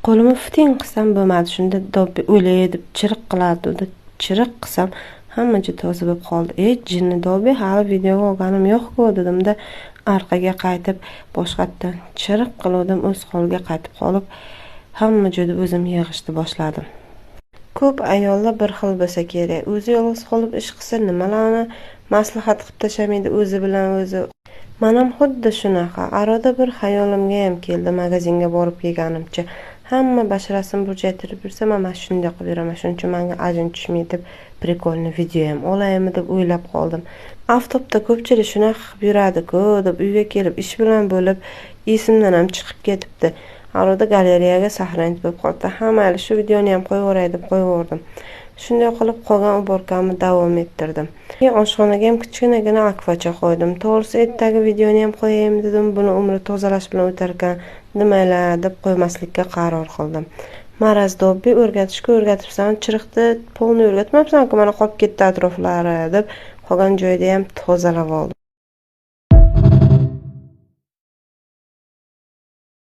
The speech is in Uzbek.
Qo'limni fiting qilsam bo'lmadi. Shunda Dobbi o'lay deb chiriq qilardi. Unda chiriq qilsam hamma joy toza bo'lib qoldi. Jinni Dobbi, hali videoga olganim yo'q-ku dedim-da, orqaga qaytib boshqatdan chiriq qildim, o'z holiga qaytib qolib, hamma joyda o'zim yig'ishni boshladim. Ko'p ayollar bir xil bo'lsa kerak. O'zi yolg'iz qolib ish qilsa nimalarni maslahat qilib tashamaydi o'zi bilan o'zi. Men ham xuddi shunaqa. Arada bir xayolimga ham keldi magazinga borib kelganimcha. Hamma basharasini burjaytirib yursa, men mana shunday qilib yuraman. Shuning uchun menga ajin tushmaydi deb prikolni video ham olaymi deb o'ylab qoldim. Avtobda ko'pchilik shunaqa qilib yuradi-ku deb uyga kelib ish bilan bo'lib, esimdan ham chiqib ketibdi. Arada galereyaga sahranit bo'lib qoldi. Hamma shu videoni ham qo'yaveray deb qo'yaverdim. Shunday qilib qolgan uborkamni davom ettirdim. Oshxonaga ham kichkinagina akvacha qo'ydim. To'g'risi ertaga videoni ham qo'yaymi dedim. Buni umri tozalash bilan o'tar ekan, nimalar deb qo'ymaslikka qaror qildim. Maraz Dobbi o'rgatishga o'rgatibsan, chiriqni polni o'rgatmabsan-ku, mana qolib ketdi atroflari deb qolgan joyda ham tozalab oldim.